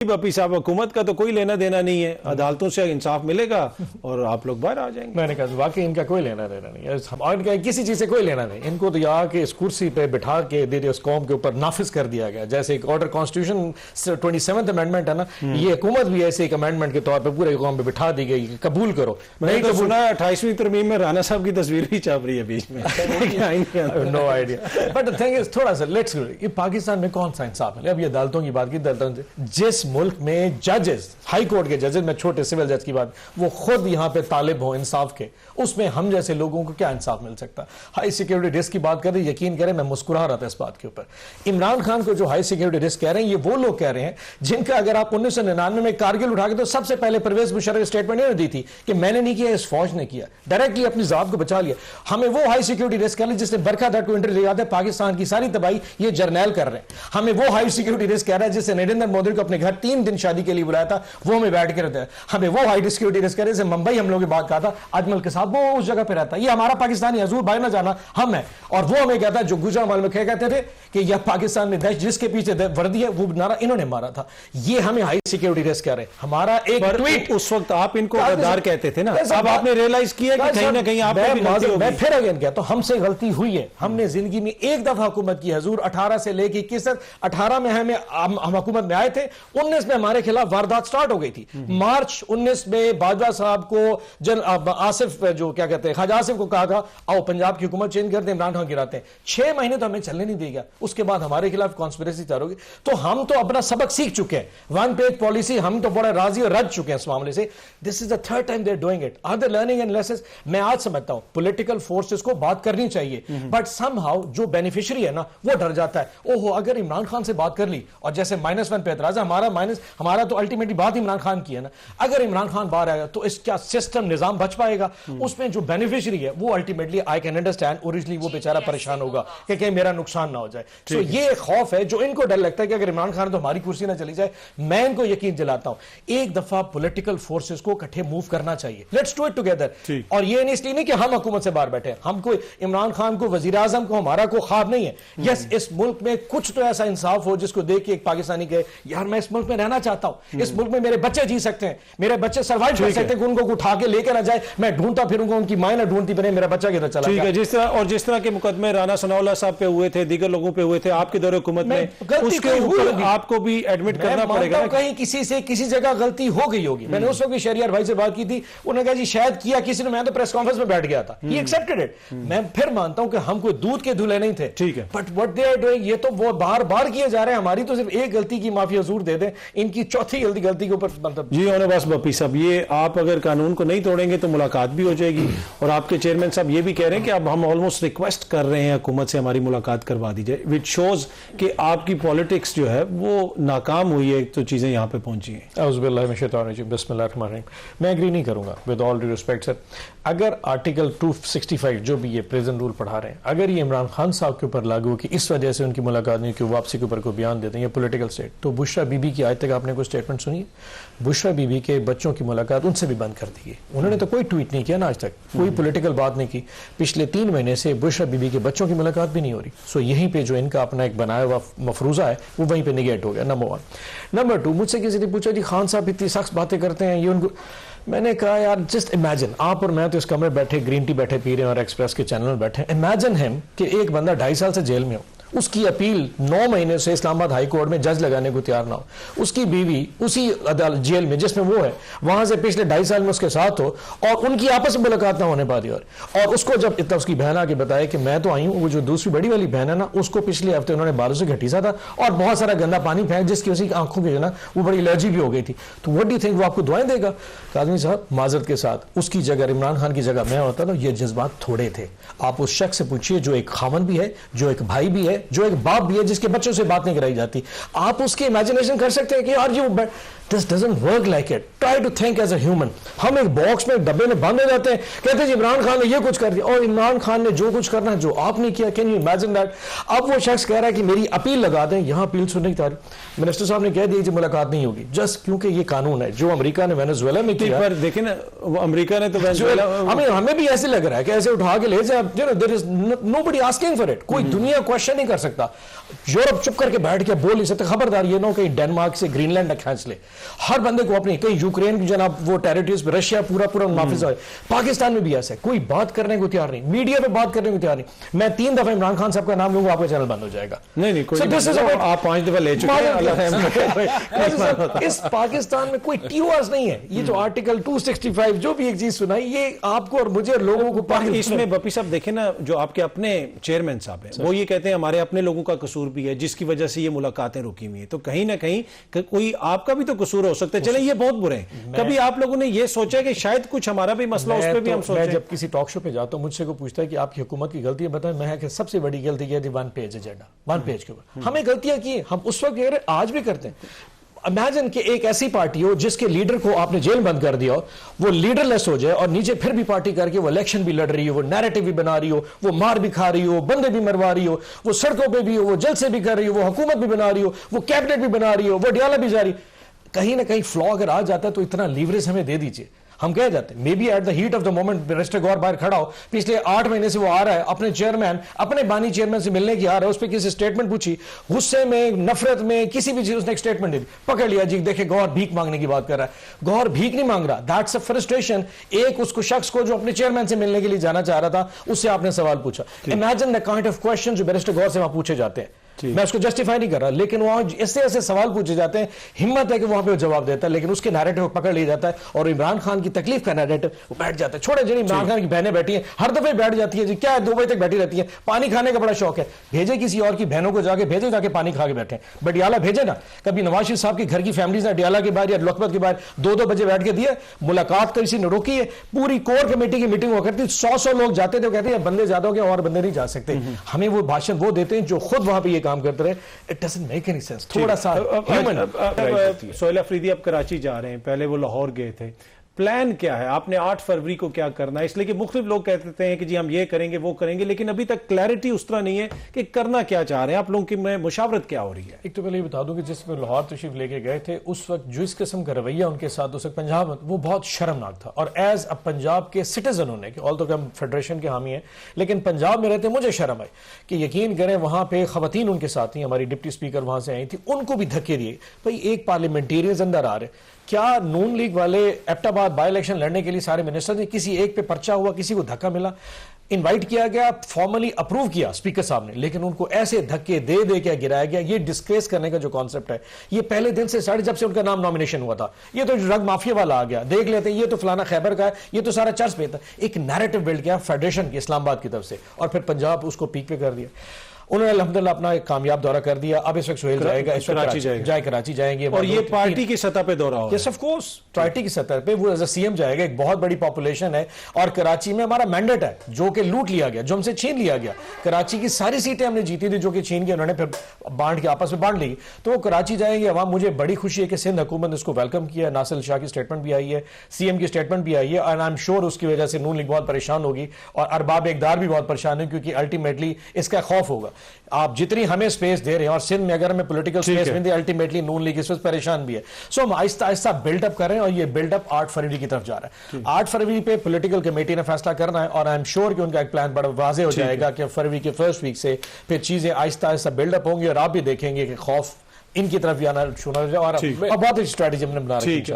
बपी साहब, हुकूमत का तो कोई लेना देना नहीं है, अदालतों से इंसाफ मिलेगा और आप लोग बाहर आ जाएंगे। मैंने कहा वाकई इनका कोई लेना देना नहीं है, और इनका किसी चीज से कोई लेना नहीं। इनको तो यहाँ के इस कुर्सी पे बिठा के दे उस कौम के ऊपर नाफिज कर दिया गया, जैसे एक ऑर्डर कॉन्स्टिट्यूशन 27th अमेंडमेंट है ना, ये हुकूमत भी ऐसे एक अमेंडमेंट के तौर पर पूरे कौम पे बिठा दी गई, कबूल करो। मैंने तो सुना 28वीं तरमीम में राणा साहब की तस्वीर भी छाप रही है बीच में। No idea, but the thing is थोड़ा सा लेट्स ये पाकिस्तान में कौन सा इंसाफ है। अब ये अदालतों की बात की, जिस मुल्क में जजेस, हाई कोर्ट के जजेस में छोटे सिविल जज की बात, वो खुद यहाँ पे तालिब हो इंसाफ के, उसमें हम जैसे लोगों को क्या इंसाफ मिल सकता। हाई सिक्योरिटी रिस्क की बात कर रहे, यकीन करें मैं मुस्कुरा रहा था इस बात के ऊपर। इमरान खान को जो हाई सिक्योरिटी रिस्क कह रहे हैं, ये वो लोग कह रहे हैं जिनका अगर आप 1999 में कारगिल उठा के, तो सबसे पहले परवेज मुशर्रफ स्टेटमेंट दी थी कि मैंने नहीं किया, इस फौज ने किया, डायरेक्टली अपनी जात को बचा लिया। हमें वो हाई सिक्योरिटी रिस्क कर लिया जिसने बरखा दर को इंटरव्यू दिया था, पाकिस्तान की सारी तबाही ये जर्नैल कर रहे हैं। हमें वो हाई सिक्योरिटी रिस्क कह रहा है जिससे नरेंद्र मोदी को अपने घर 3 दिन शादी के लिए बुलाया था, वो हमें बैठ के रहता है। हमें वो हाई सिक्योरिटी रिस्क करे, जैसे मुंबई हम लोगों की बात कहा था, अजमल के साथ वो उस जगह पे रहता है, ये हमारा पाकिस्तानी हजूर भाई ना जाना हम है। और वो हमें कहता है जो गुजरावाल में कहते थे कि यह पाकिस्तान में दहशत, जिसके पीछे वर्दी है वो नारा इन्होंने मारा था, ये हमें हाई सिक्योरिटी रिस्क कह रहे हैं। हमारा एक ट्वीट, उस वक्त आप इनको गद्दार कहते थे ना, अब आपने रियलाइज किया कि कहीं ना कहीं मैं फिर अगेन कहता हूं, हमसे गलती हुई है। हमने जिंदगी में एक दफा हुकूमत की, हजूर 18 से लेकर 21 तक, 18 में हम हुकूमत में आए थे, 19 में हमारे खिलाफ वारदात स्टार्ट हो गई थी। मार्च 19 में बाजवा साहब को जन आसिफ, जो क्या कहते हैं, ख्वाजा आसिफ को कहा था आओ पंजाब की हुकूमत चेंज करते हैं, इमरान खान गिराते हैं। 6 महीने तो हमें चलने नहीं देगा, उसके बाद हमारे खिलाफ कॉन्स्पिरेसी तैयार होगी। तो हम तो अपना सबक सीख चुके हैं, 1 पेज पॉलिसी, हम तो बड़ा राजी और रज चुके हैं इस मामले से। This is the 3rd time they are doing it. Are they learning and lessons? मैं आज समझता हूं पॉलिटिकल फोर्सेस को बात करनी चाहिए, बट समहाउ जो बेनिफिशियरी है ना वो डर जाता है। ओहो, अगर इमरान खान से बात कर ली, और जैसे -1 पे एतराज है, हमारा तो अल्टीमेटली बात इमरान खान की है ना, अगर इमरान खान बाहर आएगा तो इसका सिस्टम निजाम बच पाएगा? उसमें जो बेनिफिशियरी है वो ultimately I can understand, originally वो बेचारा परेशान होगा कि कहीं मेरा नुकसान ना हो जाए। तो ये खौफ है जो इनको डर लगता है कि अगर इमरान खान तो हमारी कुर्सी ना चली जाए। मैं इनको यकीन दिलाता हूं एक दफा पॉलिटिकल फोर्सेस को इकट्ठे मूव करना चाहिए, लेट्स डू इट टुगेदर। और ये नहीं इसलिए नहीं कि हम हुकूमत से बाहर बैठे हैं, हम कोई इमरान खान को, वजीर आजम को हमारा कोई ख्वाब नहीं है। यस, इस मुल्क में कुछ तो ऐसा इंसाफ हो जिसको देख के एक पाकिस्तानी कहे यार मैं इस मुल्क में रहना चाहता हूं, इस मुल्क में मेरे बच्चे जी सकते हैं, मेरे बच्चे सर्वाइव कर सकते हैं, उनको उठा के लेकर ना जाए, मैं ढूंढता फिरूंगा, उनकी मां ना ढूंढती फिरे मेरा बच्चा किधर चला गया। जिस तरह के मुकदमे राना सनाउल्लाह साहब पे हुए थे, दीगर लोगों पे हुए थे आपके दौरे हुकूमत में, उसके ऊपर आपको भी एडमिट करना पड़ेगा। कहीं किसी से किसी जगह गलती हो गई होगी। मैंने उस वक्त शहरियार भाई से बात की थी, उन्होंने कहा जी शायद किया किसी ने, मैं तो प्रेस कॉन्फ्रेंस में बैठ गया था, ही एक्सेप्टेड इट। मैं फिर मानता हूं कि हम कोई दूध के धुले नहीं थे, ठीक है, but what they are doing, ये तो वो बार बार किए जा रहे हैं। हमारी तो सिर्फ एक गलती की माफी हजूर दे दें, इनकी चौथी गलती के ऊपर मतलब जी होने बस बपी साहब, ये आप अगर कानून को नहीं तोड़ेंगे तो मुलाकात भी हो जाएगी। और आपके चेयरमैन साहब ये भी कह रहे हैं कि अब हम ऑलमोस्ट रिक्वेस्ट कर रहे हैं हुकूमत से हमारी मुलाकात करवा दी जाए, विच शोज कि आपकी पॉलिटिक्स जो है वो नाकाम हुई है, तो चीजें यहाँ पे पहुंची हैं। मैं एग्री नहीं करूंगा with all due respect sir. अगर आर्टिकल 265 जो भी ये प्रेजेंट रूल पढ़ा रहे हैं, अगर ये इमरान खान साहब के ऊपर लागू कि इस वजह से उनकी मुलाकात नहीं, कि वापसी के ऊपर कोई बयान देते हैं, ये पॉलिटिकल स्टेट, तो बुशरा बीबी की आज तक आपने कोई स्टेटमेंट सुनी? बुशरा बीबी के बच्चों की मुलाकात उनसे भी बंद कर दी है, उन्होंने तो कोई ट्वीट नहीं किया ना आज तक, कोई पॉलिटिकल बात नहीं की। पिछले 3 महीने से बुशरा बीबी के बच्चों की मुलाकात भी नहीं हो रही। सो यहीं पे जो इनका अपना एक बनाया हुआ मफरूजा है वो वहीं पे निगेट हो गया, नंबर 1। नंबर 2, मुझसे किसी ने पूछा जी खान साहब इतनी सख्त बातें करते हैं, ये उनको, मैंने कहा यार जस्ट इमेजिन, आप और मैं तो इस कमरे बैठे ग्रीन टी बैठे पी रहे हैं और एक्सप्रेस के चैनल में बैठे, इमेजिन हिम कि एक बंदा 2.5 साल से जेल में हो, उसकी अपील 9 महीने से इस्लामाबाद हाई कोर्ट में जज लगाने को तैयार ना हो, उसकी बीवी उसी अदालत जेल में जिसमें वो है वहां से पिछले 2.5 साल में उसके साथ हो, और उनकी आपस में मुलाकात ना होने पाती। और उसको जब इतना उसकी बहन आके बताया कि मैं तो आई हूं, वो जो दूसरी बड़ी वाली बहन है ना, उसको पिछले हफ्ते उन्होंने बालों से घटीसा था और बहुत सारा गंदा पानी फेंक, जिसकी उसकी आंखों की ना वो बड़ी एलर्जी भी हो गई थी। तो व्हाट डू यू थिंक, वो आपको दुआएं देगा? काज़मी साहब माजरत के साथ, उसकी जगह इमरान खान की जगह मैं होता ना, ये जज्बात थोड़े थे। आप उस शख्स से पूछिए जो एक खामन भी है, जो एक भाई भी है, जो एक बाप भी है, जिसके बच्चों से बात नहीं कराई जाती। आप उसकी इमेजिनेशन कर सकते हैं कि यार जी This doesn't work like it. Try to think as a human. हम एक बॉक्स में डब्बे में बंद हो जाते हैं, कहते हैं जी इमरान खान ने ये कुछ कर दिया और इमरान खान ने जो कुछ करना है जो आपने किया, कैन यू इमेजिन दैट? अब वो शख्स कह रहा है कि मेरी अपील लगा दें, यहाँ अपील सुनने की तैयारी। मिनिस्टर साहब ने कह दिया कि मुलाकात नहीं होगी, जस्ट क्योंकि ये कानून है जो अमेरिका ने वेनेजुएला में किया। पर देखें ना, अमेरिका ने तो वेनेजुएला, हमें भी ऐसे लग रहा है कि ऐसे उठा के ले जाए, there is nobody asking for it, कोई दुनिया क्वेश्चन नहीं कर सकता। यूरोप चुप करके बैठ के बोल नहीं सकते, खबरदार ये ना कहीं डेनमार्क से ग्रीनलैंड न खींच ले। हर बंदे को अपनी, कहीं यूक्रेन की जनाब वो टेरिटरीज पे रशिया पूरा नाफिज है, पाकिस्तान में भी ऐसा है, कोई बात करने को तैयार नहीं, मीडिया पे बात करने को तैयार नहीं। मैं 3 दफा इमरान खान साहब का नाम लूंगा, आपका चैनल बंद हो जाएगा। नहीं कोई आप 5 दफा ले चुके हैं। इस पाकिस्तान में कोई टीओआरस नहीं है। ये जो आर्टिकल 265 जो भी एक चीज सुनाई, ये आपको और मुझे और लोगों को इसमें बपी साहब देखें ना, जो आपके अपने चेयरमैन साहब हैं वो ये कहते हैं हमारे अपने लोगों का कसूर भी है जिसकी वजह से ये मुलाकातें रुकी हुई है। तो कहीं ना कहीं कोई आपका भी तो कसूर हो सकता है। चले ये बहुत बुरे हैं, कभी आप लोगों ने ये सोचा कि शायद कुछ हमारा भी मसला उस पर भी हम सोचें? मैं जब किसी टॉक शो पे जाता हूं, मुझसे को पूछता है कि आपकी हुकूमत की गलती है, बताएं। मैं कि सबसे बड़ी गलती है 1 पेज एजेंडा, 1 पेज के ऊपर हमें गलतियां की, हम उस वक्त आज भी करते हैं। इमेजिन कि एक ऐसी पार्टी हो जिसके लीडर को आपने जेल बंद कर दिया हो, वो लीडरलेस हो जाए और नीचे फिर भी पार्टी करके वो इलेक्शन भी लड़ रही हो, वो नैरेटिव भी बना रही हो, वो मार भी खा रही हो, बंदे भी मरवा रही हो, वो सड़कों पे भी हो, वो जलसे भी कर रही हो, वो हुकूमत भी बना रही हो, वो कैबिनेट भी बना रही हो, वो डियाला भी जा रही। कहीं ना कहीं फ्लॉ अगर आ जाता है तो इतना लीवरेज हमें दे दीजिए। हम कह जाते हैं may be at the heat of the moment minister Gaur बाहर खड़ा हो, पिछले 8 महीने से वो आ रहा है, अपने चेयरमैन, अपने बानी चेयरमैन से मिलने की आ रहा है, उस पर किसी स्टेटमेंट पूछी, गुस्से में, नफरत में, किसी भी चीज उसने एक स्टेटमेंट दे दी, पकड़ लिया जी देखे गौर भीख मांगने की बात कर रहा है। गौर भीख नहीं मांग रहा, दैट्स अ फ्रस्ट्रेशन। एक उसको शख्स को जो अपने चेयरमैन से मिलने के लिए जाना चाह रहा था, उससे आपने सवाल पूछा। Imagine the kind of question जो मिनिस्टर गौर से वहां पूछे जाते हैं। मैं उसको जस्टिफाई नहीं कर रहा, लेकिन वहां ऐसे ऐसे सवाल पूछे जाते हैं, हिम्मत है कि वहां पे वो जवाब देता है, लेकिन उसके नैरेटिव पकड़ लिया जाता है और इमरान खान की तकलीफ का नैरेटिव वो बैठ जाता है। छोड़े जनी इमरान खान की बहनें बैठी हैं, हर दफे बैठ जाती है जी, क्या है 2 बजे तक बैठी रहती है, पानी खाने का बड़ा शौक है, भेजे किसी और की बहनों को जाके, भेजे जाके पानी खा के बैठे। बट डियाला भेजे ना, कभी नवाज शरीफ साहब के घर की फैमिलीज ने डियाला के बाहर या लखपत के बाहर 2-2 बजे बैठ के दिए, मुलाकात किसी ने रोकी है। पूरी कोर कमेटी की मीटिंग हुआ करती, 100 लोग जाते थे, कहते हैं बंदे ज्यादा हो गए और बंदे नहीं जा सकते। हमें वो भाषण वो देते हैं जो खुद वहां पर ये काम करते रहे। It doesn't make any sense. थोड़ा सा सोहेल अफरीदी अब कराची जा रहे हैं, पहले वो लाहौर गए थे। प्लान क्या है? आपने 8 फरवरी को क्या करना है? इसलिए कि मुख्तलिफ लोग कहते हैं कि जी हम ये करेंगे वो करेंगे, लेकिन अभी तक क्लैरिटी उस तरह नहीं है कि करना क्या चाह रहे हैं आप लोगों की। में मुशावरत क्या हो रही है? एक तो पहले ये बता दूं कि जिसमें लाहौर तशरीफ लेके गए थे, उस वक्त जिस किस्म का रवैया उनके साथ उस वक्त पंजाब, वो बहुत शर्मनाक था। और एज अ पंजाब के सिटीजन होने के, ऑल तो हम फेडरेशन के हामी हैं, लेकिन पंजाब में रहते मुझे शर्म आई कि यकीन करें वहां पे खवातीन उनके साथ थी, हमारी डिप्टी स्पीकर वहां से आई थी, उनको भी धक्के दिए। भाई एक पार्लियामेंटेरियंस अंदर आ रहे, क्या नून लीग वाले एबटाबाद बाई इलेक्शन लड़ने के लिए सारे मिनिस्टर ने, किसी एक पे पर्चा हुआ, किसी को धक्का मिला, इनवाइट किया गया, फॉर्मली अप्रूव किया स्पीकर साहब ने, लेकिन उनको ऐसे धक्के दे दे के गिराया गया। ये डिस्क्रेस करने का जो कॉन्सेप्ट है, ये पहले दिन से स्टार्ट, जब से उनका नाम नॉमिनेशन हुआ था। ये तो ड्रग माफिया वाला आ गया, देख लेते हैं ये तो फलाना खैबर का है, ये तो सारा चर्च पे था। एक नैरेटिव बिल्ड किया फेडरेशन की इस्लामाबाद की तरफ से, और फिर पंजाब उसको पीक पे कर दिया। उन्होंने अल्हम्दुलिल्लाह अपना एक कामयाब दौरा कर दिया। अब इस वक्त सोहेल जाएगा, इस वक्त कराची जाएंगे, और ये पार्टी की सतह पे दौरा होगा। यस ऑफ कोर्स, पार्टी की सतह पे वो एज अ सीएम जाएगा। एक बहुत बड़ी पॉपुलेशन है और कराची में हमारा मैंडेट है जो कि लूट लिया गया, जो हमसे छीन लिया गया। कराची की सारी सीटें हमने जीती थी जो कि छीन के उन्होंने फिर बांट के आपस में बांट ली। तो वो कराची जाएंगे अवाम। मुझे बड़ी खुशी है कि सिंध हुकूमत ने इसको वेलकम किया। नासिर शाह की स्टेटमेंट भी आई है, सीएम की स्टेटमेंट भी आई है, और आई एम श्योर उसकी वजह से नून लीग बहुत परेशान होगी और अरबाब इक़्तिदार भी बहुत परेशान है, क्योंकि अल्टीमेटली इसका खौफ होगा आप जितनी हमें स्पेस दे रहे हैं, और सिंध में अगर हमें पॉलिटिकल स्पेस मिलती है, अल्टीमेटली नून लीग इस वक्त परेशान भी है। सो हम आहिस्ता आहिस्ता बिल्डअप कर रहे हैं और ये बिल्डअप 8 फरवरी की तरफ जा रहा है। 8 फरवरी पे पॉलिटिकल कमेटी ने फैसला करना है और आई एम श्योर कि उनका एक प्लान बड़ा वाज़ेह हो जाएगा कि फरवरी के फर्स्ट वीक से फिर चीजें आहिस्ता आहिस्ता बिल्डअप होंगी और आप भी देखेंगे कि खौफ इनकी तरफ भी आना शुरू हो जाए। और बहुत स्ट्रैटेजी हमने बना रखी है।